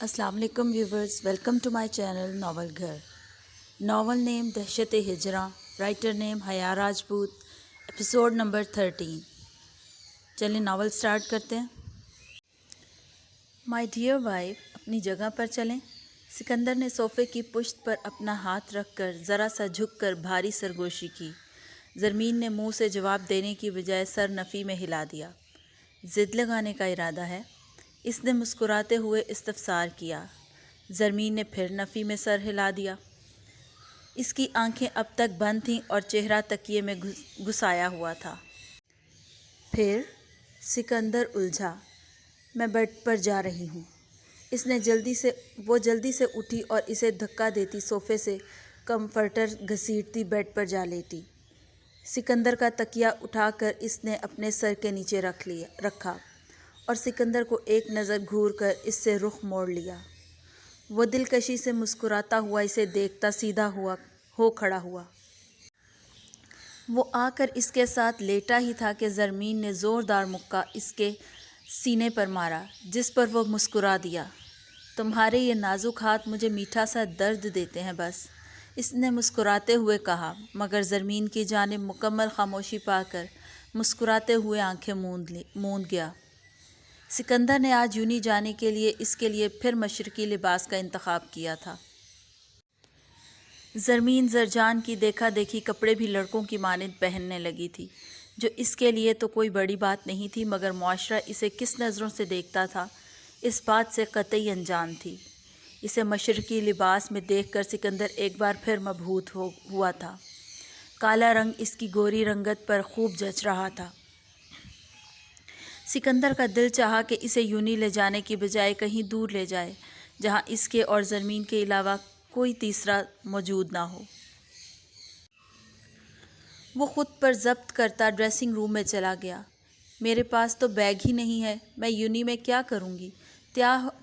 السلام علیکم viewers, welcome to my channel novel گھر۔ ناول نیم دہشت ہجراں، رائٹر نیم حیا راجپوت، ایپیسوڈ نمبر 13۔ چلیں ناول سٹارٹ کرتے ہیں۔ مائی ڈیئر وائف، اپنی جگہ پر چلیں۔ سکندر نے صوفے کی پشت پر اپنا ہاتھ رکھ کر ذرا سا جھک کر بھاری سرگوشی کی۔ زرمین نے منہ سے جواب دینے کی بجائے سر نفی میں ہلا دیا۔ ضد لگانے کا ارادہ ہے؟ اس نے مسکراتے ہوئے استفسار کیا۔ زرمین نے پھر نفی میں سر ہلا دیا۔ اس کی آنکھیں اب تک بند تھیں اور چہرہ تکیے میں گھسایا ہوا تھا۔ پھر سکندر الجھا۔ میں بیڈ پر جا رہی ہوں۔ وہ جلدی سے اٹھی اور اسے دھکا دیتی صوفے سے کمفرٹر گھسیٹتی بیڈ پر جا لیٹی۔ سکندر کا تکیہ اٹھا کر اس نے اپنے سر کے نیچے رکھا اور سکندر کو ایک نظر گھور کر اس سے رخ موڑ لیا۔ وہ دلکشی سے مسکراتا ہوا اسے دیکھتا سیدھا ہو کھڑا ہوا۔ وہ آ کر اس کے ساتھ لیٹا ہی تھا کہ زرمین نے زوردار مکہ اس کے سینے پر مارا، جس پر وہ مسکرا دیا۔ تمہارے یہ نازک ہاتھ مجھے میٹھا سا درد دیتے ہیں بس، اس نے مسکراتے ہوئے کہا، مگر زرمین کی جانب مکمل خاموشی پا کر مسکراتے ہوئے آنکھیں موند گیا۔ سکندر نے آج یونی جانے کے لیے اس کے لیے پھر مشرقی لباس کا انتخاب کیا تھا۔ زرمین زرجان کی دیکھا دیکھی کپڑے بھی لڑکوں کی مانند پہننے لگی تھی، جو اس کے لیے تو کوئی بڑی بات نہیں تھی، مگر معاشرہ اسے کس نظروں سے دیکھتا تھا اس بات سے قطعی انجان تھی۔ اسے مشرقی لباس میں دیکھ کر سکندر ایک بار پھر مبہوت ہوا تھا۔ کالا رنگ اس کی گوری رنگت پر خوب جچ رہا تھا۔ سکندر کا دل چاہا کہ اسے یونی لے جانے کی بجائے کہیں دور لے جائے، جہاں اس کے اور زرمین کے علاوہ کوئی تیسرا موجود نہ ہو۔ وہ خود پر ضبط کرتا ڈریسنگ روم میں چلا گیا۔ میرے پاس تو بیگ ہی نہیں ہے، میں یونی میں کیا کروں گی؟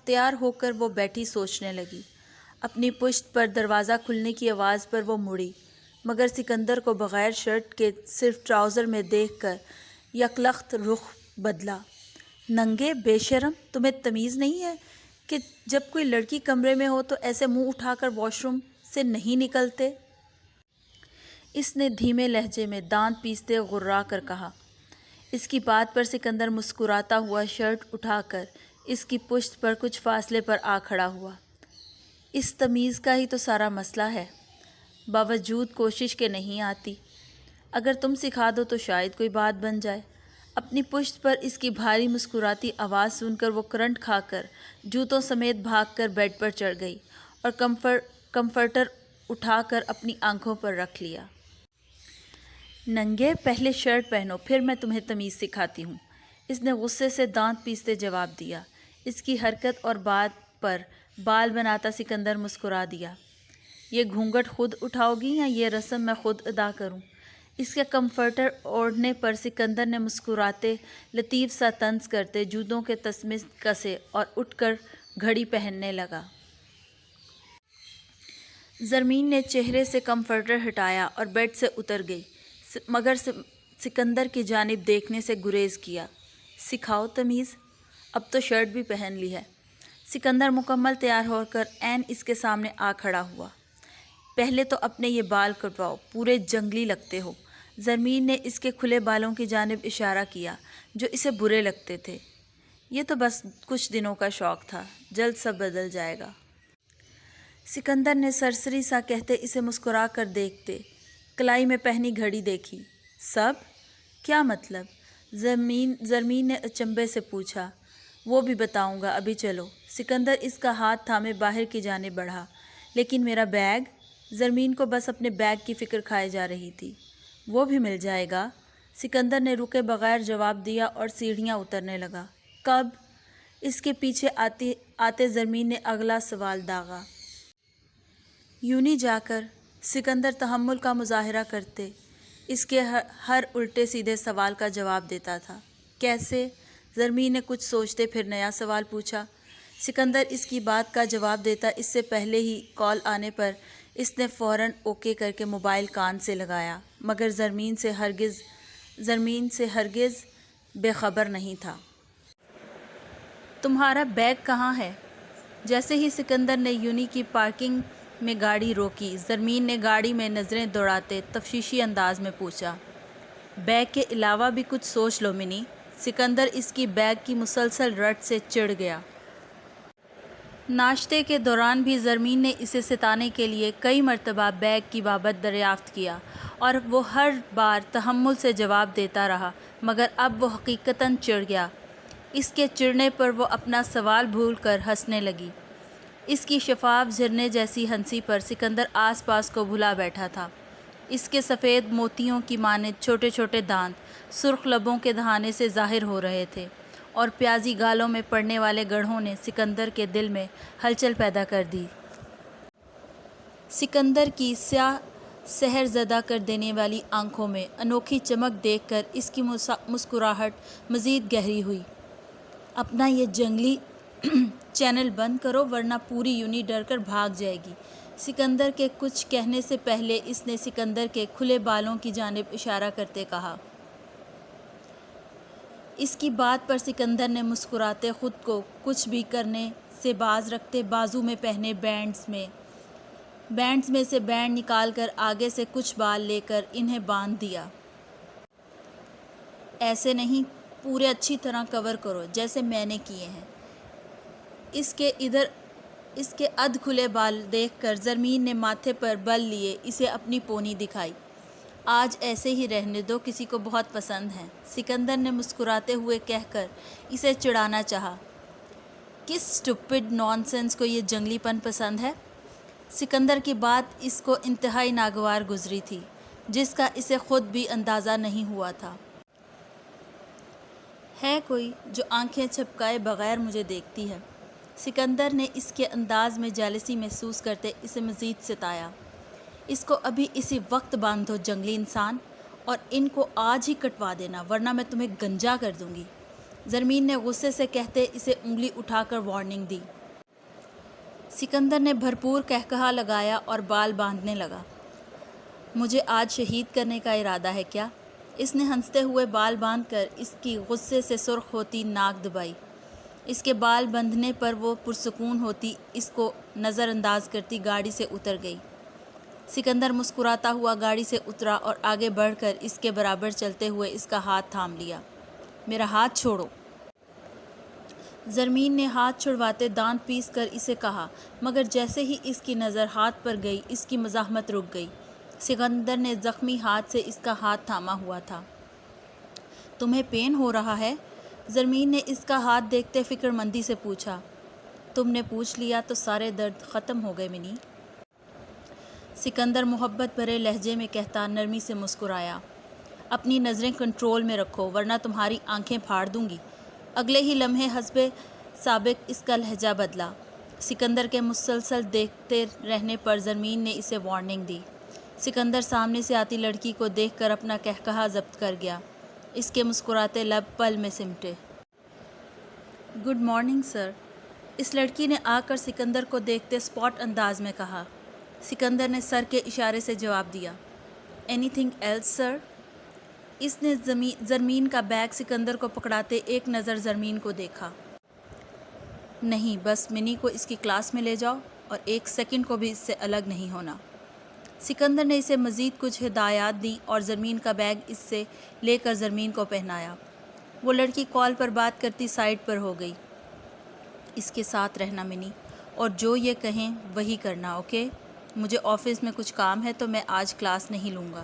تیار ہو کر وہ بیٹھی سوچنے لگی۔ اپنی پشت پر دروازہ کھلنے کی آواز پر وہ مڑی، مگر سکندر کو بغیر شرٹ کے صرف ٹراؤزر میں دیکھ کر یکلخت رخ بدلا۔ ننگے بے شرم، تمہیں تمیز نہیں ہے کہ جب کوئی لڑکی کمرے میں ہو تو ایسے منہ اٹھا کر واش روم سے نہیں نکلتے؟ اس نے دھیمے لہجے میں دانت پیستے غرا کر کہا۔ اس کی بات پر سکندر مسکراتا ہوا شرٹ اٹھا کر اس کی پشت پر کچھ فاصلے پر آ کھڑا ہوا۔ اس تمیز کا ہی تو سارا مسئلہ ہے، باوجود کوشش کے نہیں آتی۔ اگر تم سکھا دو تو شاید کوئی بات بن جائے۔ اپنی پشت پر اس کی بھاری مسکراتی آواز سن کر وہ کرنٹ کھا کر جوتوں سمیت بھاگ کر بیڈ پر چڑھ گئی اور کمفرٹر اٹھا کر اپنی آنکھوں پر رکھ لیا۔ ننگے، پہلے شرٹ پہنو، پھر میں تمہیں تمیز سکھاتی ہوں، اس نے غصے سے دانت پیستے جواب دیا۔ اس کی حرکت اور بات پر بال بناتا سکندر مسکرا دیا۔ یہ گھونگھٹ خود اٹھاؤ گی یا یہ رسم میں خود ادا کروں؟ اس کے کمفرٹر اوڑھنے پر سکندر نے مسکراتے لطیف سا طنز کرتے جوتوں کے تسمے کسے اور اٹھ کر گھڑی پہننے لگا۔ زرمین نے چہرے سے کمفرٹر ہٹایا اور بیڈ سے اتر گئی، مگر سکندر کی جانب دیکھنے سے گریز کیا۔ سکھاؤ تمیز؟ اب تو شرٹ بھی پہن لی ہے۔ سکندر مکمل تیار ہو کر عین اس کے سامنے آ کھڑا ہوا۔ پہلے تو اپنے یہ بال کٹواؤ، پورے جنگلی لگتے ہو۔ زرمین نے اس کے کھلے بالوں کی جانب اشارہ کیا جو اسے برے لگتے تھے۔ یہ تو بس کچھ دنوں کا شوق تھا، جلد سب بدل جائے گا۔ سکندر نے سرسری سا کہتے اسے مسکرا کر دیکھتے کلائی میں پہنی گھڑی دیکھی۔ سب؟ کیا مطلب؟ زرمین نے اچنبھے سے پوچھا۔ وہ بھی بتاؤں گا، ابھی چلو۔ سکندر اس کا ہاتھ تھامے باہر کی جانب بڑھا۔ لیکن میرا بیگ؟ زرمین کو بس اپنے بیگ کی فکر کھائے جا رہی تھی۔ وہ بھی مل جائے گا؟ سکندر نے رکے بغیر جواب دیا اور سیڑھیاں اترنے لگا۔ کب؟ اس کے پیچھے آتے زرمین نے اگلا سوال داغا۔ یونی جا کر۔ سکندر تحمل کا مظاہرہ کرتے اس کے ہر الٹے سیدھے سوال کا جواب دیتا تھا۔ کیسے؟ زرمین نے کچھ سوچتے پھر نیا سوال پوچھا۔ سکندر اس کی بات کا جواب دیتا اس سے پہلے ہی کال آنے پر اس نے فوراً اوکے کر کے موبائل کان سے لگایا، مگر زرمین سے ہرگز بے خبر نہیں تھا۔ تمہارا بیگ کہاں ہے؟ جیسے ہی سکندر نے یونی کی پارکنگ میں گاڑی روکی، زرمین نے گاڑی میں نظریں دوڑاتے تفتیشی انداز میں پوچھا، بیگ کے علاوہ بھی کچھ سوچ لو منی۔ سکندر اس کی بیگ کی مسلسل رٹ سے چڑ گیا۔ ناشتے کے دوران بھی زرمین نے اسے ستانے کے لیے کئی مرتبہ بیگ کی بابت دریافت کیا اور وہ ہر بار تحمل سے جواب دیتا رہا، مگر اب وہ حقیقتاً چڑ گیا۔ اس کے چڑنے پر وہ اپنا سوال بھول کر ہنسنے لگی۔ اس کی شفاف جھرنے جیسی ہنسی پر سکندر آس پاس کو بھلا بیٹھا تھا۔ اس کے سفید موتیوں کی مانند چھوٹے چھوٹے دانت سرخ لبوں کے دہانے سے ظاہر ہو رہے تھے اور پیازی گالوں میں پڑنے والے گڑھوں نے سکندر کے دل میں ہلچل پیدا کر دی۔ سکندر کی سیاہ سحر زدہ کر دینے والی آنکھوں میں انوکھی چمک دیکھ کر اس کی مسکراہٹ مزید گہری ہوئی۔ اپنا یہ جنگلی چینل بند کرو ورنہ پوری یونی ڈر کر بھاگ جائے گی۔ سکندر کے کچھ کہنے سے پہلے اس نے سکندر کے کھلے بالوں کی جانب اشارہ کرتے کہا۔ اس کی بات پر سکندر نے مسکراتے خود کو کچھ بھی کرنے سے باز رکھتے بازو میں پہنے بینڈز میں سے بینڈ نکال کر آگے سے کچھ بال لے کر انہیں باندھ دیا۔ ایسے نہیں، پورے اچھی طرح کور کرو جیسے میں نے کیے ہیں۔ اس کے ادھ کھلے بال دیکھ کر زرمین نے ماتھے پر بل لیے اسے اپنی پونی دکھائی۔ آج ایسے ہی رہنے دو، کسی کو بہت پسند ہیں، سکندر نے مسکراتے ہوئے کہہ کر اسے چڑھانا چاہا۔ کس اسٹوپڈ نان سینس کو یہ جنگلی پن پسند ہے؟ سکندر کی بات اس کو انتہائی ناگوار گزری تھی، جس کا اسے خود بھی اندازہ نہیں ہوا تھا۔ ہے کوئی جو آنکھیں جھپکائے بغیر مجھے دیکھتی ہے؟ سکندر نے اس کے انداز میں جیلسی محسوس کرتے اسے مزید ستایا۔ اس کو ابھی اسی وقت باندھو جنگلی انسان، اور ان کو آج ہی کٹوا دینا ورنہ میں تمہیں گنجا کر دوں گی۔ زرمین نے غصے سے کہتے اسے انگلی اٹھا کر وارننگ دی۔ سکندر نے بھرپور قہقہا لگایا اور بال باندھنے لگا۔ مجھے آج شہید کرنے کا ارادہ ہے کیا؟ اس نے ہنستے ہوئے بال باندھ کر اس کی غصے سے سرخ ہوتی ناک دبائی۔ اس کے بال بندھنے پر وہ پرسکون ہوتی اس کو نظر انداز کرتی گاڑی سے اتر گئی۔ سکندر مسکراتا ہوا گاڑی سے اترا اور آگے بڑھ کر اس کے برابر چلتے ہوئے اس کا ہاتھ تھام لیا۔ میرا ہاتھ چھوڑو۔ زرمین نے ہاتھ چھڑواتے دانت پیس کر اسے کہا، مگر جیسے ہی اس کی نظر ہاتھ پر گئی اس کی مزاحمت رک گئی۔ سکندر نے زخمی ہاتھ سے اس کا ہاتھ تھاما ہوا تھا۔ تمہیں پین ہو رہا ہے؟ زرمین نے اس کا ہاتھ دیکھتے فکر مندی سے پوچھا۔ تم نے پوچھ لیا تو سارے درد ختم ہو گئے منی۔ سکندر محبت بھرے لہجے میں کہتا نرمی سے مسکرایا۔ اپنی نظریں کنٹرول میں رکھو ورنہ تمہاری آنکھیں پھاڑ دوں گی۔ اگلے ہی لمحے حسب سابق اس کا لہجہ بدلا۔ سکندر کے مسلسل دیکھتے رہنے پر زرمین نے اسے وارننگ دی۔ سکندر سامنے سے آتی لڑکی کو دیکھ کر اپنا قہقہا ضبط کر گیا۔ اس کے مسکراتے لب پل میں سمٹے۔ گڈ مارننگ سر، اس لڑکی نے آ کر سکندر کو دیکھتے اسپاٹ انداز میں کہا۔ سکندر نے سر کے اشارے سے جواب دیا۔ اینی تھنگ ایلس سر؟ اس نے زرمین کا بیگ سکندر کو پکڑاتے ایک نظر زرمین کو دیکھا۔ نہیں، بس منی کو اس کی کلاس میں لے جاؤ اور ایک سیکنڈ کو بھی اس سے الگ نہیں ہونا۔ سکندر نے اسے مزید کچھ ہدایات دیں اور زرمین کا بیگ اس سے لے کر زرمین کو پہنایا۔ وہ لڑکی کال پر بات کرتی سائڈ پر ہو گئی۔ اس کے ساتھ رہنا منی، اور جو یہ کہیں وہی کرنا، اوکے؟ مجھے آفس میں کچھ کام ہے تو میں آج کلاس نہیں لوں گا۔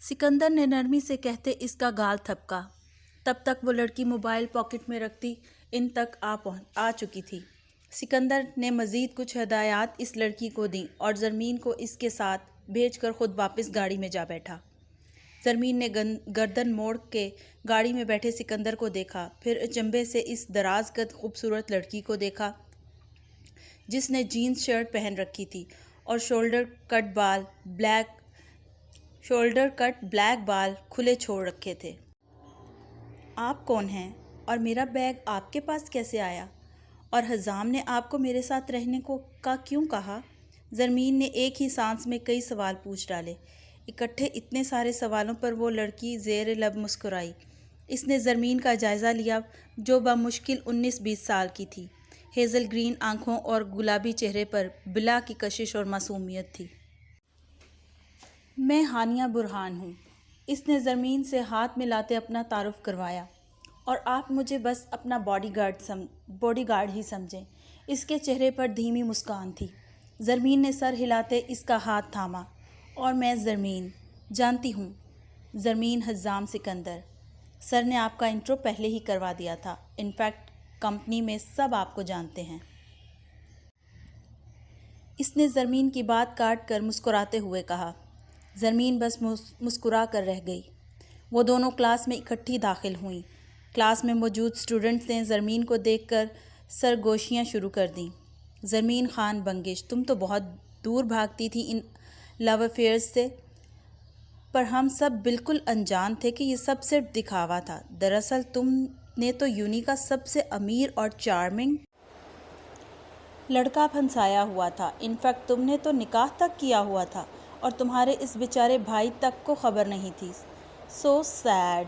سکندر نے نرمی سے کہتے اس کا گال تھپکا۔ تب تک وہ لڑکی موبائل پاکٹ میں رکھتی ان تک آ چکی تھی۔ سکندر نے مزید کچھ ہدایات اس لڑکی کو دیں اور زرمین کو اس کے ساتھ بھیج کر خود واپس گاڑی میں جا بیٹھا۔ زرمین نے گردن موڑ کے گاڑی میں بیٹھے سکندر کو دیکھا، پھر اچنبھے سے اس دراز قد خوبصورت لڑکی کو دیکھا جس نے جینز شرٹ پہن رکھی تھی اور شولڈر کٹ بلیک بال کھلے چھوڑ رکھے تھے۔ آپ کون ہیں اور میرا بیگ آپ کے پاس کیسے آیا؟ اور حزام نے آپ کو میرے ساتھ رہنے کا کیوں کہا؟ زرمین نے ایک ہی سانس میں کئی سوال پوچھ ڈالے۔ اکٹھے اتنے سارے سوالوں پر وہ لڑکی زیر لب مسکرائی۔ اس نے زرمین کا جائزہ لیا جو بمشکل 19-20 سال کی تھی۔ ہیزل گرین آنکھوں اور گلابی چہرے پر بلا کی کشش اور معصومیت تھی۔ میں ہانیہ برہان ہوں، اس نے زرمین سے ہاتھ ملاتے اپنا تعارف کروایا، اور آپ مجھے بس اپنا باڈی گارڈ ہی سمجھیں۔ اس کے چہرے پر دھیمی مسکان تھی۔ زرمین نے سر ہلاتے اس کا ہاتھ تھاما، اور میں زرمین جانتی ہوں، زرمین حزام سکندر۔ سر نے آپ کا انٹرو پہلے ہی کروا دیا تھا، انفیکٹ کمپنی میں سب آپ کو جانتے ہیں۔ اس نے زرمین کی بات کاٹ کر مسکراتے ہوئے کہا۔ زرمین بس مسکرا کر رہ گئی۔ وہ دونوں کلاس میں اکٹھی داخل ہوئیں۔ کلاس میں موجود اسٹوڈنٹس نے زرمین کو دیکھ کر سرگوشیاں شروع کر دیں۔ زرمین خان بنگش، تم تو بہت دور بھاگتی تھی ان لو افیئرز سے، پر ہم سب بالکل انجان تھے کہ یہ سب صرف دکھاوا تھا۔ دراصل تم نے تو یونی کا سب سے امیر اور چارمنگ لڑکا پھنسایا ہوا تھا، انفیکٹ تم نے تو نکاح تک کیا ہوا تھا، اور تمہارے اس بیچارے بھائی تک کو خبر نہیں تھی۔ سو سیڈ۔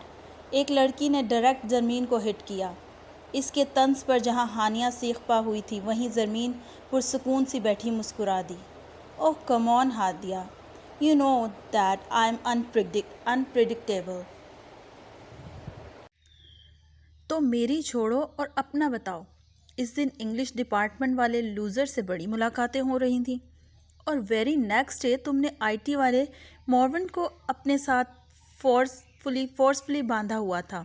ایک لڑکی نے ڈائریکٹ زرمین کو ہٹ کیا۔ اس کے طنز پر جہاں ہانیہ سیخ پا ہوئی تھی، وہیں زرمین پرسکون سی بیٹھی مسکرا دی۔ Oh come on Hadia, you know that I am unpredictable. تو میری چھوڑو اور اپنا بتاؤ۔ اس دن انگلش ڈپارٹمنٹ والے لوزر سے بڑی ملاقاتیں ہو رہی تھیں، اور ویری نیکسٹ ڈے تم نے آئی ٹی والے مورون کو اپنے ساتھ فورسفلی باندھا ہوا تھا۔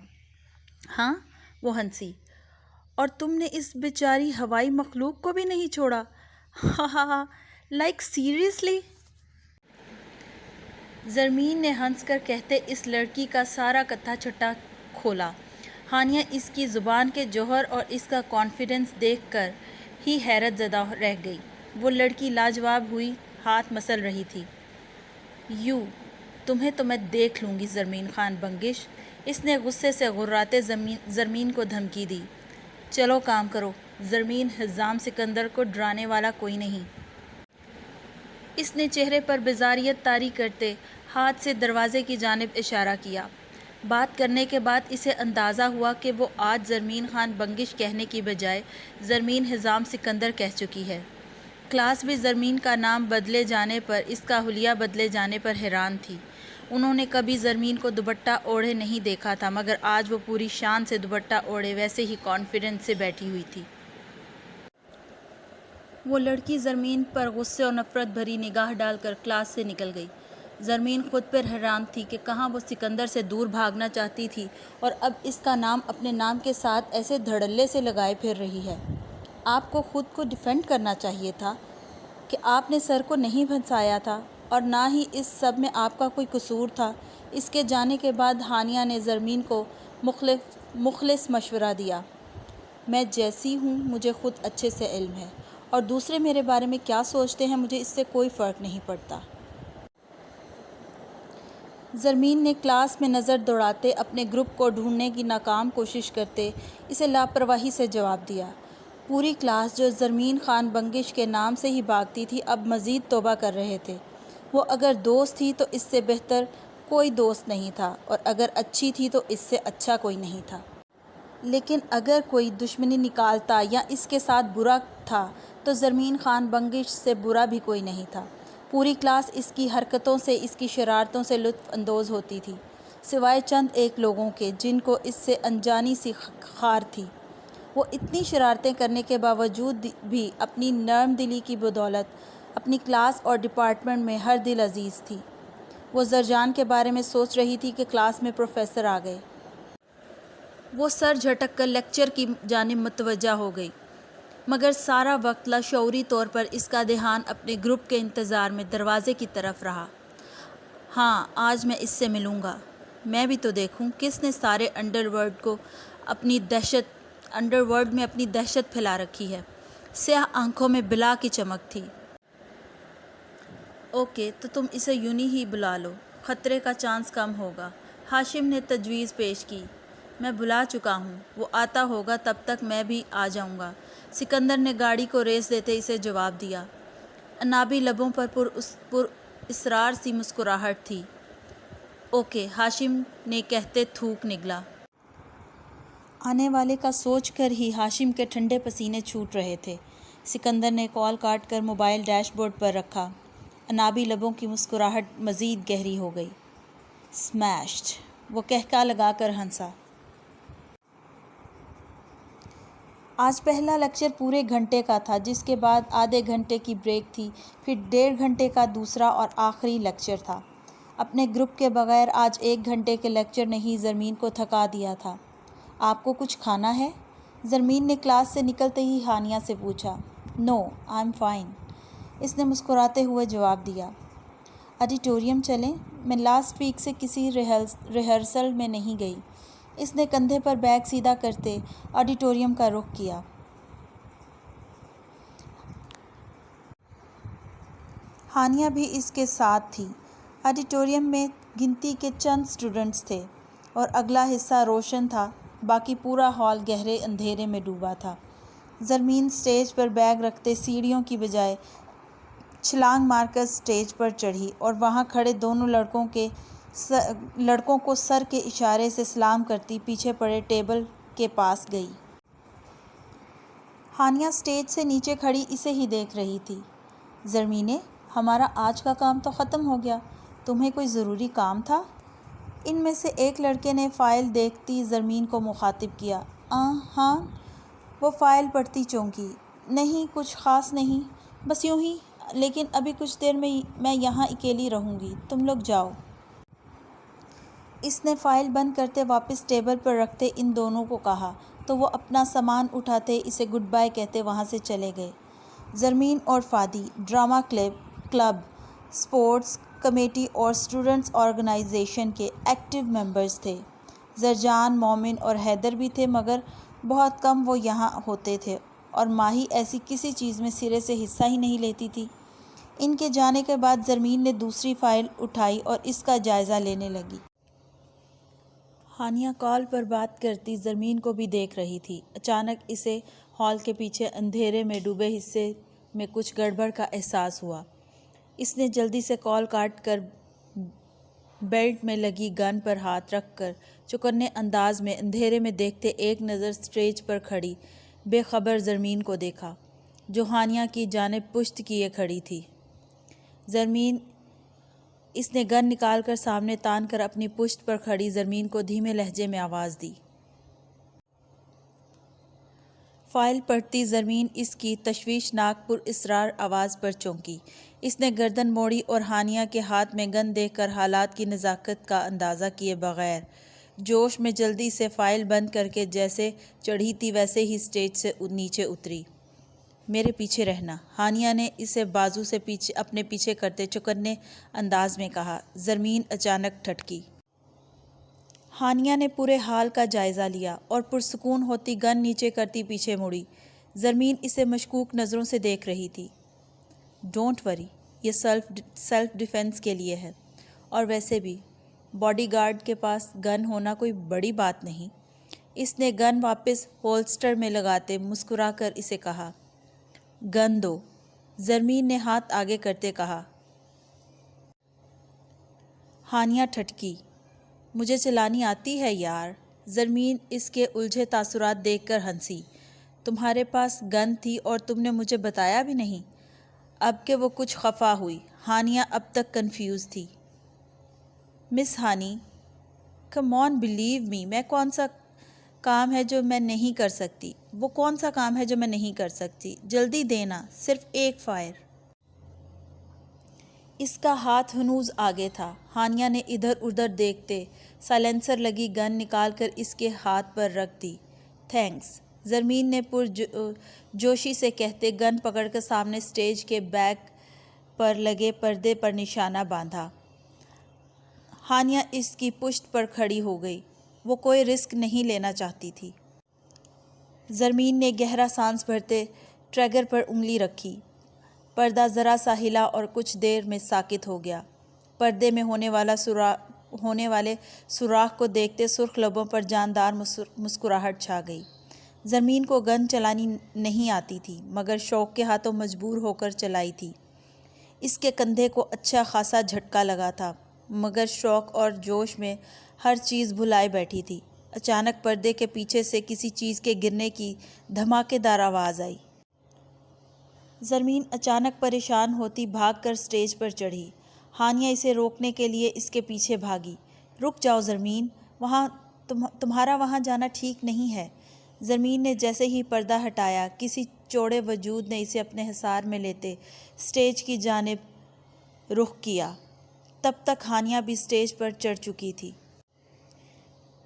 ہاں، وہ ہنسی۔ اور تم نے اس بیچاری ہوائی مخلوق کو بھی نہیں چھوڑا۔ ہاں ہاں ہاں، لائک سیریسلی؟ زرمین نے ہنس کر کہتے اس لڑکی کا سارا کتھا چھٹا کھولا۔ ہانیہ اس کی زبان کے جوہر اور اس کا کانفیڈنس دیکھ کر ہی حیرت زدہ رہ گئی۔ وہ لڑکی لاجواب ہوئی ہاتھ مسل رہی تھی۔ تمہیں تو میں دیکھ لوں گی زرمین خان بنگش، اس نے غصے سے غراتے زرمین کو دھمکی دی۔ چلو کام کرو، زرمین حزام سکندر کو ڈرانے والا کوئی نہیں۔ اس نے چہرے پر بیزاریت طاری کرتے ہاتھ سے دروازے کی جانب اشارہ کیا۔ بات کرنے کے بعد اسے اندازہ ہوا کہ وہ آج زرمین خان بنگش کہنے کی بجائے زرمین حزام سکندر کہہ چکی ہے۔ کلاس بھی زرمین کا نام بدلے جانے پر، اس کا حلیہ بدلے جانے پر حیران تھی۔ انہوں نے کبھی زرمین کو دوپٹہ اوڑھے نہیں دیکھا تھا، مگر آج وہ پوری شان سے دوپٹہ اوڑھے ویسے ہی کانفیڈنس سے بیٹھی ہوئی تھی۔ وہ لڑکی زرمین پر غصے اور نفرت بھری نگاہ ڈال کر کلاس سے نکل گئی۔ زرمین خود پر حیران تھی کہ کہاں وہ سکندر سے دور بھاگنا چاہتی تھی، اور اب اس کا نام اپنے نام کے ساتھ ایسے دھڑلے سے لگائے پھر رہی ہے۔ آپ کو خود کو ڈیفینڈ کرنا چاہیے تھا کہ آپ نے سر کو نہیں پھنسایا تھا، اور نہ ہی اس سب میں آپ کا کوئی قصور تھا۔ اس کے جانے کے بعد ہانیہ نے زرمین کو مخلص مشورہ دیا۔ میں جیسی ہوں مجھے خود اچھے سے علم ہے، اور دوسرے میرے بارے میں کیا سوچتے ہیں مجھے اس سے کوئی فرق نہیں پڑتا۔ زرمین نے کلاس میں نظر دوڑاتے اپنے گروپ کو ڈھونڈنے کی ناکام کوشش کرتے اسے لاپرواہی سے جواب دیا۔ پوری کلاس جو زرمین خان بنگش کے نام سے ہی بھاگتی تھی، اب مزید توبہ کر رہے تھے۔ وہ اگر دوست تھی تو اس سے بہتر کوئی دوست نہیں تھا، اور اگر اچھی تھی تو اس سے اچھا کوئی نہیں تھا۔ لیکن اگر کوئی دشمنی نکالتا یا اس کے ساتھ برا تھا تو زرمین خان بنگش سے برا بھی کوئی نہیں تھا۔ پوری کلاس اس کی حرکتوں سے، اس کی شرارتوں سے لطف اندوز ہوتی تھی، سوائے چند ایک لوگوں کے جن کو اس سے انجانی سی خار تھی۔ وہ اتنی شرارتیں کرنے کے باوجود بھی اپنی نرم دلی کی بدولت اپنی کلاس اور ڈپارٹمنٹ میں ہر دل عزیز تھی۔ وہ زرجان کے بارے میں سوچ رہی تھی کہ کلاس میں پروفیسر آ گئے۔ وہ سر جھٹک کر لیکچر کی جانب متوجہ ہو گئی، مگر سارا وقت لاشعوری طور پر اس کا دھیان اپنے گروپ کے انتظار میں دروازے کی طرف رہا۔ ہاں، آج میں اس سے ملوں گا۔ میں بھی تو دیکھوں کس نے سارے انڈر ورلڈ میں اپنی دہشت پھیلا رکھی ہے۔ سیاہ آنکھوں میں بلا کی چمک تھی۔ اوکے، تو تم اسے یونی ہی بلا لو، خطرے کا چانس کم ہوگا۔ ہاشم نے تجویز پیش کی۔ میں بلا چکا ہوں، وہ آتا ہوگا، تب تک میں بھی آ جاؤں گا۔ سکندر نے گاڑی کو ریس دیتے اسے جواب دیا۔ انابی لبوں پر پر اصرار سی مسکراہٹ تھی۔ اوکے، ہاشم نے کہتے تھوک نگلا۔ آنے والے کا سوچ کر ہی ہاشم کے ٹھنڈے پسینے چھوٹ رہے تھے۔ سکندر نے کال کاٹ کر موبائل ڈیش بورڈ پر رکھا۔ انابی لبوں کی مسکراہٹ مزید گہری ہو گئی۔ اسمیشڈ، وہ کہکا لگا کر ہنسا۔ آج پہلا لیکچر پورے گھنٹے کا تھا، جس کے بعد آدھے گھنٹے کی بریک تھی، پھر 1.5 گھنٹے کا دوسرا اور آخری لیکچر تھا۔ اپنے گروپ کے بغیر آج 1 گھنٹے کے لیکچر نے ہی زرمین کو تھکا دیا تھا۔ آپ کو کچھ کھانا ہے؟ زرمین نے کلاس سے نکلتے ہی ہانیہ سے پوچھا۔ نو، آئی ایم فائن، اس نے مسکراتے ہوئے جواب دیا۔ آڈیٹوریم چلیں؟ میں لاسٹ ویک سے کسی ریہرسل میں نہیں گئی۔ اس نے کندھے پر بیگ سیدھا کرتے آڈیٹوریم کا رخ کیا۔ ہانیہ بھی اس کے ساتھ تھی۔ آڈیٹوریم میں گنتی کے چند اسٹوڈنٹس تھے اور اگلا حصہ روشن تھا، باقی پورا ہال گہرے اندھیرے میں ڈوبا تھا۔ زرمین اسٹیج پر بیگ رکھتے سیڑھیوں کی بجائے چھلانگ مار کر اسٹیج پر چڑھی اور وہاں کھڑے دونوں لڑکوں کو سر کے اشارے سے سلام کرتی پیچھے پڑے ٹیبل کے پاس گئی۔ ہانیہ اسٹیج سے نیچے کھڑی اسے ہی دیکھ رہی تھی۔ زرمینے، ہمارا آج کا کام تو ختم ہو گیا، تمہیں کوئی ضروری کام تھا؟ ان میں سے ایک لڑکے نے فائل دیکھتی زرمین کو مخاطب کیا۔ ہاں، وہ فائل پڑھتی چونکی۔ نہیں، کچھ خاص نہیں، بس یوں ہی، لیکن ابھی کچھ دیر میں یہاں اکیلی رہوں گی، تم لوگ جاؤ۔ اس نے فائل بند کرتے واپس ٹیبل پر رکھتے ان دونوں کو کہا تو وہ اپنا سامان اٹھاتے اسے گڈ بائے کہتے وہاں سے چلے گئے۔ زرمین اور فادی ڈرامہ کلب، اسپورٹس کمیٹی اور اسٹوڈنٹس آرگنائزیشن کے ایکٹیو ممبرز تھے۔ زرجان، مومن اور حیدر بھی تھے، مگر بہت کم وہ یہاں ہوتے تھے اور ماہی ایسی کسی چیز میں سرے سے حصہ ہی نہیں لیتی تھی۔ ان کے جانے کے بعد زرمین نے دوسری فائل اٹھائی اور اس کا جائزہ لینے لگی۔ ہانیہ کال پر بات کرتی زرمین کو بھی دیکھ رہی تھی۔ اچانک اسے ہال کے پیچھے اندھیرے میں ڈوبے حصے میں کچھ گڑبڑ کا احساس ہوا۔ اس نے جلدی سے کال کاٹ کر بیلٹ میں لگی گن پر ہاتھ رکھ کر چوکنے انداز میں اندھیرے میں دیکھتے ایک نظر اسٹیج پر کھڑی بے خبر زرمین کو دیکھا، جو ہانیہ کی جانب پشت کیے کھڑی تھی۔ زرمین، اس نے گن نکال کر سامنے تان کر اپنی پشت پر کھڑی زرمین کو دھیمے لہجے میں آواز دی۔ فائل پڑھتی زرمین اس کی تشویشناک پر اسرار آواز پر چونکی۔ اس نے گردن موڑی اور ہانیہ کے ہاتھ میں گن دیکھ کر حالات کی نزاکت کا اندازہ کیے بغیر جوش میں جلدی سے فائل بند کر کے جیسے چڑھی تھی ویسے ہی اسٹیج سے نیچے اتری۔ میرے پیچھے رہنا، ہانیہ نے اسے بازو سے اپنے پیچھے کرتے چوکنے انداز میں کہا۔ زرمین اچانک ٹھٹکی۔ ہانیہ نے پورے حال کا جائزہ لیا اور پرسکون ہوتی گن نیچے کرتی پیچھے مڑی۔ زرمین اسے مشکوک نظروں سے دیکھ رہی تھی۔ ڈونٹ وری، یہ سیلف ڈیفنس کے لیے ہے، اور ویسے بھی باڈی گارڈ کے پاس گن ہونا کوئی بڑی بات نہیں۔ اس نے گن واپس ہولسٹر میں لگاتے مسکرا کر اسے کہا۔ گن دو، زرمین نے ہاتھ آگے کرتے کہا۔ ہانیہ ٹھٹکی۔ مجھے چلانی آتی ہے یار۔ زرمین اس کے الجھے تاثرات دیکھ کر ہنسی۔ تمہارے پاس گن تھی اور تم نے مجھے بتایا بھی نہیں؟ اب کہ وہ کچھ خفا ہوئی، ہانیہ اب تک کنفیوز تھی۔ مس ہانی، کم آن بلیو می، میں کون سا کام ہے جو میں نہیں کر سکتی؟ وہ کون سا کام ہے جو میں نہیں کر سکتی؟ جلدی دینا، صرف ایک فائر۔ اس کا ہاتھ ہنوز آگے تھا۔ ہانیہ نے ادھر ادھر دیکھتے سائلنسر لگی گن نکال کر اس کے ہاتھ پر رکھ دی۔ تھینکس، زرمین نے جوشی سے کہتے گن پکڑ کر سامنے اسٹیج کے بیک پر لگے پردے پر نشانہ باندھا۔ ہانیہ اس کی پشت پر کھڑی ہو گئی۔ وہ کوئی رسک نہیں لینا چاہتی تھی۔ زرمین نے گہرا سانس بھرتے ٹریگر پر انگلی رکھی۔ پردہ ذرا سا ہلا اور کچھ دیر میں ساکت ہو گیا۔ پردے میں ہونے والے سوراخ کو دیکھتے سرخ لبوں پر جاندار مسکراہٹ چھا گئی۔ زرمین کو گن چلانی نہیں آتی تھی، مگر شوق کے ہاتھوں مجبور ہو کر چلائی تھی۔ اس کے کندھے کو اچھا خاصا جھٹکا لگا تھا، مگر شوق اور جوش میں ہر چیز بھلائے بیٹھی تھی۔ اچانک پردے کے پیچھے سے کسی چیز کے گرنے کی دھماکے دار آواز آئی۔ زرمین اچانک پریشان ہوتی بھاگ کر سٹیج پر چڑھی۔ ہانیہ اسے روکنے کے لیے اس کے پیچھے بھاگی۔ رک جاؤ زرمین، تمہارا وہاں جانا ٹھیک نہیں ہے۔ زرمین نے جیسے ہی پردہ ہٹایا، کسی چوڑے وجود نے اسے اپنے حصار میں لیتے سٹیج کی جانب رخ کیا۔ تب تک ہانیہ بھی سٹیج پر چڑھ چکی تھی۔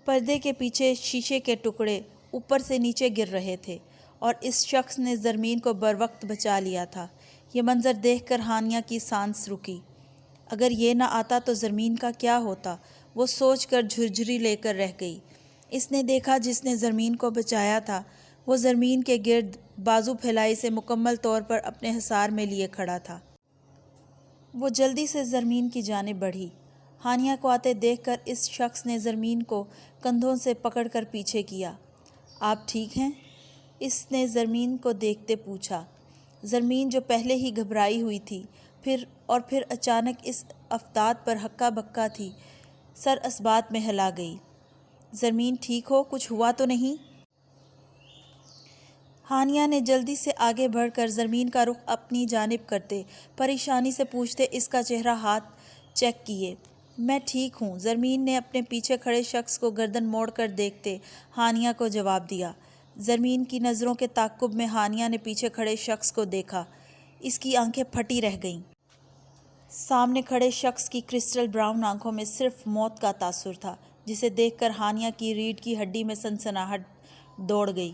پردے کے پیچھے شیشے کے ٹکڑے اوپر سے نیچے گر رہے تھے اور اس شخص نے زرمین کو بروقت بچا لیا تھا۔ یہ منظر دیکھ کر ہانیہ کی سانس رکی۔ اگر یہ نہ آتا تو زرمین کا کیا ہوتا، وہ سوچ کر جھرجھری لے کر رہ گئی۔ اس نے دیکھا جس نے زرمین کو بچایا تھا وہ زرمین کے گرد بازو پھیلائے سے مکمل طور پر اپنے حصار میں لیے کھڑا تھا۔ وہ جلدی سے زرمین کی جانب بڑھی۔ ہانیہ کو آتے دیکھ کر اس شخص نے زرمین کو کندھوں سے پکڑ کر پیچھے کیا۔ آپ ٹھیک ہیں؟ اس نے زرمین کو دیکھتے پوچھا۔ زرمین جو پہلے ہی گھبرائی ہوئی تھی پھر اچانک اس افتاد پر ہکا بکا تھی، سر اسبات میں ہلا گئی۔ زرمین ٹھیک ہو؟ کچھ ہوا تو نہیں؟ ہانیہ نے جلدی سے آگے بڑھ کر زرمین کا رخ اپنی جانب کرتے پریشانی سے پوچھتے اس کا چہرہ ہاتھ چیک کیے۔ میں ٹھیک ہوں، زرمین نے اپنے پیچھے کھڑے شخص کو گردن موڑ کر دیکھتے ہانیہ کو جواب دیا۔ زرمین کی نظروں کے تعاقب میں ہانیہ نے پیچھے کھڑے شخص کو دیکھا۔ اس کی آنکھیں پھٹی رہ گئیں۔ سامنے کھڑے شخص کی کرسٹل براؤن آنکھوں میں صرف موت کا تاثر تھا، جسے دیکھ کر ہانیہ کی ریڑھ کی ہڈی میں سنسناہٹ دوڑ گئی۔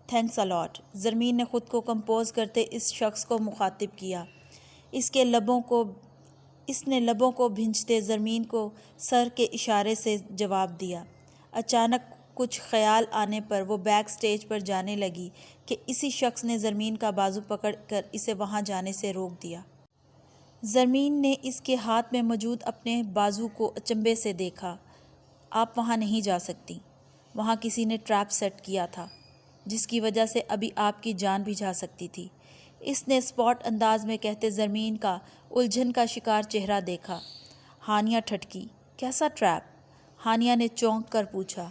تھینکس اے لاٹ، زرمین نے خود کو کمپوز کرتے اس شخص کو مخاطب کیا۔ اس نے لبوں کو بھنجتے زرمین کو سر کے اشارے سے جواب دیا۔ اچانک کچھ خیال آنے پر وہ بیک سٹیج پر جانے لگی کہ اسی شخص نے زرمین کا بازو پکڑ کر اسے وہاں جانے سے روک دیا۔ زرمین نے اس کے ہاتھ میں موجود اپنے بازو کو اچنبھے سے دیکھا۔ آپ وہاں نہیں جا سکتی، وہاں کسی نے ٹریپ سیٹ کیا تھا جس کی وجہ سے ابھی آپ کی جان بھی جا سکتی تھی، اس نے اسپاٹ انداز میں کہتے زرمین کا الجھن کا شکار چہرہ دیکھا۔ ہانیہ ٹھٹکی۔ کیسا ٹریپ؟ ہانیہ نے چونک کر پوچھا۔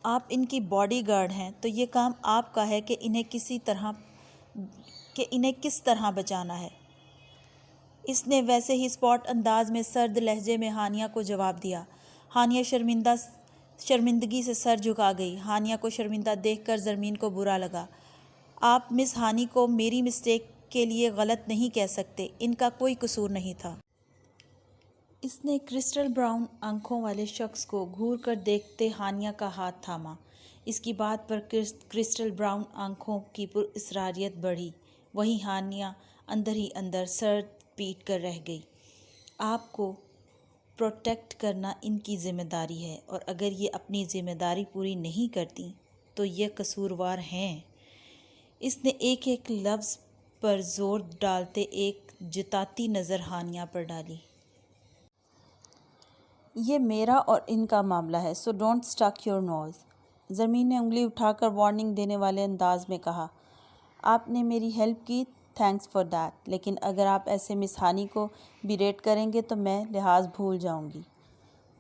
آپ ان کی باڈی گارڈ ہیں تو یہ کام آپ کا ہے کہ انہیں کس طرح بچانا ہے۔ اس نے ویسے ہی اسپاٹ انداز میں سرد لہجے میں ہانیہ کو جواب دیا۔ ہانیہ شرمندگی سے سر جھکا گئی۔ ہانیہ کو شرمندہ دیکھ کر زرمین کو برا لگا۔ آپ مس ہانی کو میری مسٹیک کے لیے غلط نہیں کہہ سکتے، ان کا کوئی قصور نہیں تھا۔ اس نے کرسٹل براؤن آنکھوں والے شخص کو گھور کر دیکھتے ہانیہ کا ہاتھ تھاما۔ اس کی بات پر کرسٹل براؤن آنکھوں کی پراسراریت بڑھی۔ وہیں ہانیہ اندر ہی اندر سر پیٹ کر رہ گئی۔ آپ کو پروٹیکٹ کرنا ان کی ذمہ داری ہے، اور اگر یہ اپنی ذمہ داری پوری نہیں کرتی تو یہ قصوروار ہیں۔ اس نے ایک ایک لفظ پر زور ڈالتے ایک جتاتی نظر ہانیہ پر ڈالی۔ یہ میرا اور ان کا معاملہ ہے، so don't stick your nose. Zarmeen نے انگلی اٹھا کر وارننگ دینے والے انداز میں کہا۔ آپ نے میری ہیلپ کی، تھینکس فار دیٹ، لیکن اگر آپ ایسے مس ہانی کو بیریٹ کریں گے تو میں لحاظ بھول جاؤں گی۔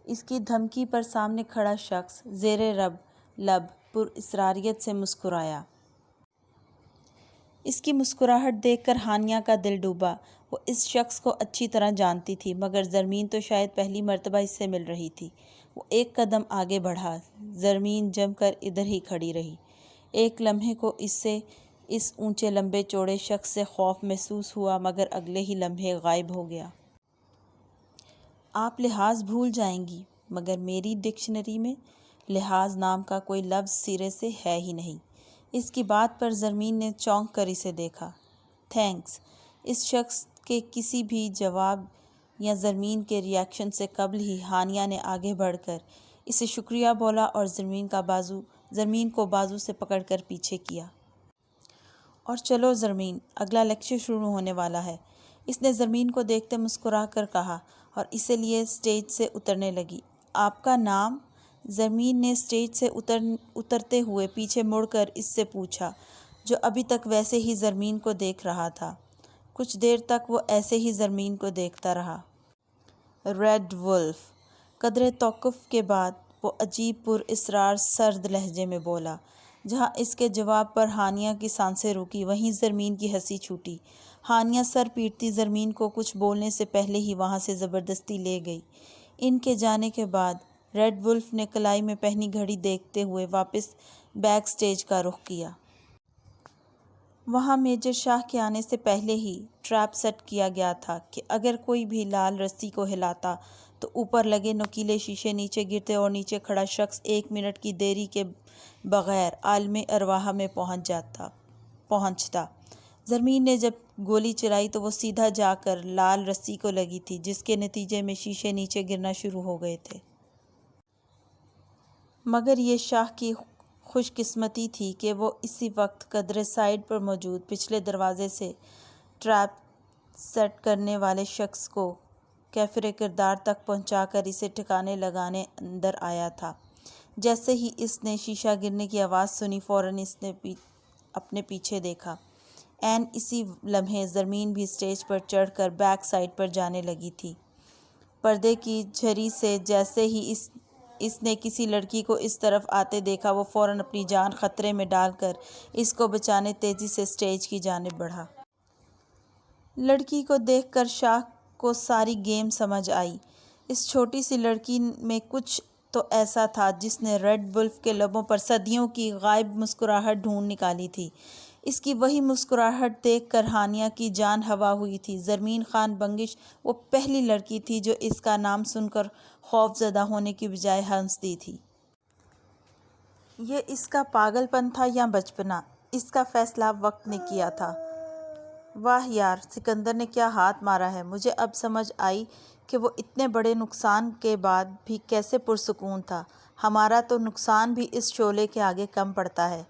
اس کی دھمکی پر سامنے کھڑا شخص زیر لب پراسراریت سے مسکرایا۔ اس کی مسکراہٹ دیکھ کر ہانیہ کا دل ڈوبا۔ وہ اس شخص کو اچھی طرح جانتی تھی، مگر زرمین تو شاید پہلی مرتبہ اس سے مل رہی تھی۔ وہ ایک قدم آگے بڑھا۔ زرمین جم کر ادھر ہی کھڑی رہی۔ ایک لمحے کو اسے اس اونچے لمبے چوڑے شخص سے خوف محسوس ہوا، مگر اگلے ہی لمحے غائب ہو گیا۔ آپ لحاظ بھول جائیں گی، مگر میری ڈکشنری میں لحاظ نام کا کوئی لفظ سرے سے ہے ہی نہیں۔ اس کی بات پر زرمین نے چونک کر اسے دیکھا۔ تھینکس۔ اس شخص کے کسی بھی جواب یا زرمین کے ری ایکشن سے قبل ہی ہانیہ نے آگے بڑھ کر اسے شکریہ بولا اور زرمین کو بازو سے پکڑ کر پیچھے کیا۔ اور چلو زرمین، اگلا لیکچر شروع ہونے والا ہے، اس نے زرمین کو دیکھتے مسکرا کر کہا اور اسے لیے سٹیج سے اترنے لگی۔ آپ کا نام؟ زرمین نے سٹیج سے اترتے ہوئے پیچھے مڑ کر اس سے پوچھا، جو ابھی تک ویسے ہی زرمین کو دیکھ رہا تھا۔ کچھ دیر تک وہ ایسے ہی زرمین کو دیکھتا رہا۔ Red wolf. قدرے توقف کے بعد وہ عجیب پر اسرار سرد لہجے میں بولا۔ جہاں اس کے جواب پر ہانیہ کی سانسیں رکی، وہیں زرمین کی ہنسی چھوٹی۔ ہانیہ سر پیٹتی زرمین کو کچھ بولنے سے پہلے ہی وہاں سے زبردستی لے گئی۔ ان کے جانے کے بعد ریڈ ولف نے کلائی میں پہنی گھڑی دیکھتے ہوئے واپس بیک سٹیج کا رخ کیا۔ وہاں میجر شاہ کے آنے سے پہلے ہی ٹریپ سیٹ کیا گیا تھا کہ اگر کوئی بھی لال رسی کو ہلاتا تو اوپر لگے نوکیلے شیشے نیچے گرتے اور نیچے کھڑا شخص 1 منٹ کی دیری کے بغیر عالم ارواح میں پہنچتا۔ زرمین نے جب گولی چلائی تو وہ سیدھا جا کر لال رسی کو لگی تھی، جس کے نتیجے میں شیشے نیچے گرنا شروع ہو گئے تھے۔ مگر یہ شاہ کی خوش قسمتی تھی کہ وہ اسی وقت قدرے سائڈ پر موجود پچھلے دروازے سے ٹریپ سیٹ کرنے والے شخص کو کیفر کردار تک پہنچا کر اسے ٹھکانے لگانے اندر آیا تھا۔ جیسے ہی اس نے شیشہ گرنے کی آواز سنی، فوراً اس نے اپنے پیچھے دیکھا۔ عین اسی لمحے زرمین بھی سٹیج پر چڑھ کر بیک سائڈ پر جانے لگی تھی۔ پردے کی جھری سے جیسے ہی اس نے کسی لڑکی کو اس طرف آتے دیکھا، وہ فوراً اپنی جان خطرے میں ڈال کر اس کو بچانے تیزی سے سٹیج کی جانب بڑھا۔ لڑکی کو دیکھ کر شاہ کو ساری گیم سمجھ آئی۔ اس چھوٹی سی لڑکی میں کچھ تو ایسا تھا جس نے ریڈ ولف کے لبوں پر صدیوں کی غائب مسکراہٹ ڈھونڈ نکالی تھی۔ اس کی وہی مسکراہٹ دیکھ کر ہانیہ کی جان ہوا ہوئی تھی۔ زرمین خان بنگش وہ پہلی لڑکی تھی جو اس کا نام سن کر خوف زدہ ہونے کی بجائے ہنستی تھی۔ یہ اس کا پاگل پن تھا یا بچپنا، اس کا فیصلہ وقت نے کیا تھا۔ واہ یار، سکندر نے کیا ہاتھ مارا ہے! مجھے اب سمجھ آئی کہ وہ اتنے بڑے نقصان کے بعد بھی کیسے پرسکون تھا۔ ہمارا تو نقصان بھی اس شعلے کے آگے کم پڑتا ہے۔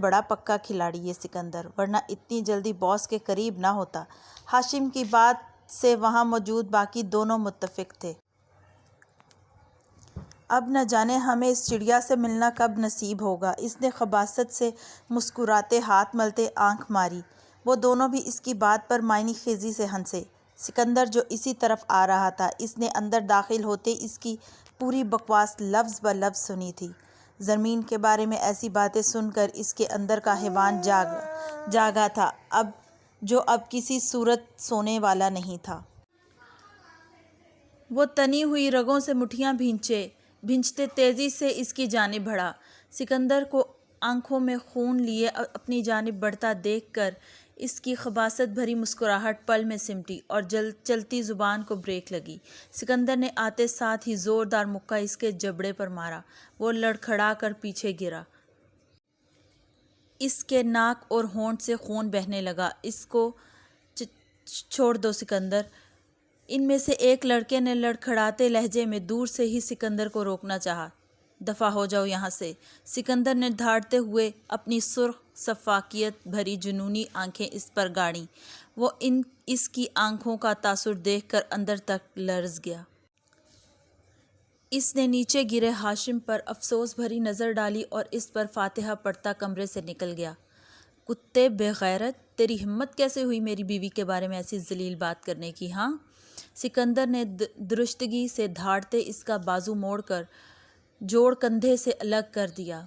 بڑا پکا کھلاڑی یہ سکندر، ورنہ اتنی جلدی باس کے قریب نہ ہوتا۔ ہاشم کی بات سے وہاں موجود باقی دونوں متفق تھے۔ اب نہ جانے ہمیں اس چڑیا سے ملنا کب نصیب ہوگا۔ اس نے خباثت سے مسکراتے ہاتھ ملتے آنکھ ماری۔ وہ دونوں بھی اس کی بات پر معنی خیزی سے ہنسے۔ سکندر جو اسی طرف آ رہا تھا، اس نے اندر داخل ہوتے اس کی پوری بکواس لفظ بہ لفظ سنی تھی۔ زرمین کے بارے میں ایسی باتیں سن کر اس کے اندر کا حیوان جاگا تھا، جو اب کسی صورت سونے والا نہیں تھا۔ وہ تنی ہوئی رگوں سے مٹھیاں بھینچتے تیزی سے اس کی جانب بڑھا۔ سکندر کو آنکھوں میں خون لیے اپنی جانب بڑھتا دیکھ کر اس کی خباثت بھری مسکراہٹ پل میں سمٹی اور چلتی زبان کو بریک لگی۔ سکندر نے آتے ساتھ ہی زوردار مکہ اس کے جبڑے پر مارا۔ وہ لڑکھڑا کر پیچھے گرا۔ اس کے ناک اور ہونٹ سے خون بہنے لگا۔ اس کو چھوڑ دو سکندر! ان میں سے ایک لڑکے نے لڑکھڑاتے لہجے میں دور سے ہی سکندر کو روکنا چاہا۔ دفع ہو جاؤ یہاں سے! سکندر نے دھاڑتے ہوئے اپنی سرخ سفاکیت بھری جنونی آنکھیں اس پر گاڑیں۔ وہ اس کی آنکھوں کا تاثر دیکھ کر اندر تک لرز گیا۔ اس نے نیچے گرے ہاشم پر افسوس بھری نظر ڈالی اور اس پر فاتحہ پڑھتا کمرے سے نکل گیا۔ کتے بے غیرت! تیری ہمت کیسے ہوئی میری بیوی کے بارے میں ایسی ذلیل بات کرنے کی، ہاں؟ سکندر نے درشتگی سے دھاڑتے اس کا بازو موڑ کر جوڑ کندھے سے الگ کر دیا۔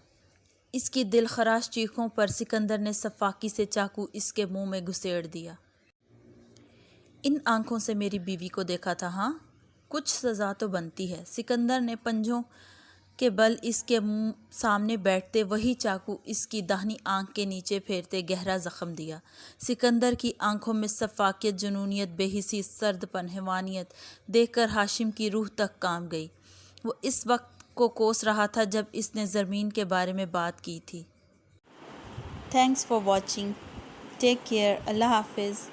اس کی دل خراش چیخوں پر سکندر نے سفاکی سے چاقو اس کے منہ میں گھسیڑ دیا۔ ان آنکھوں سے میری بیوی کو دیکھا تھا، ہاں؟ کچھ سزا تو بنتی ہے۔ سکندر نے پنجوں کے بل اس کے سامنے بیٹھتے وہی چاقو اس کی داہنی آنکھ کے نیچے پھیرتے گہرا زخم دیا۔ سکندر کی آنکھوں میں سفاکیت، جنونیت، بے حسی، سرد پن، حیوانیت دیکھ کر ہاشم کی روح تک کانپ گئی۔ وہ اس وقت کو کوس رہا تھا جب اس نے زرمین کے بارے میں بات کی تھی۔ Thanks for watching, take care, اللہ حافظ۔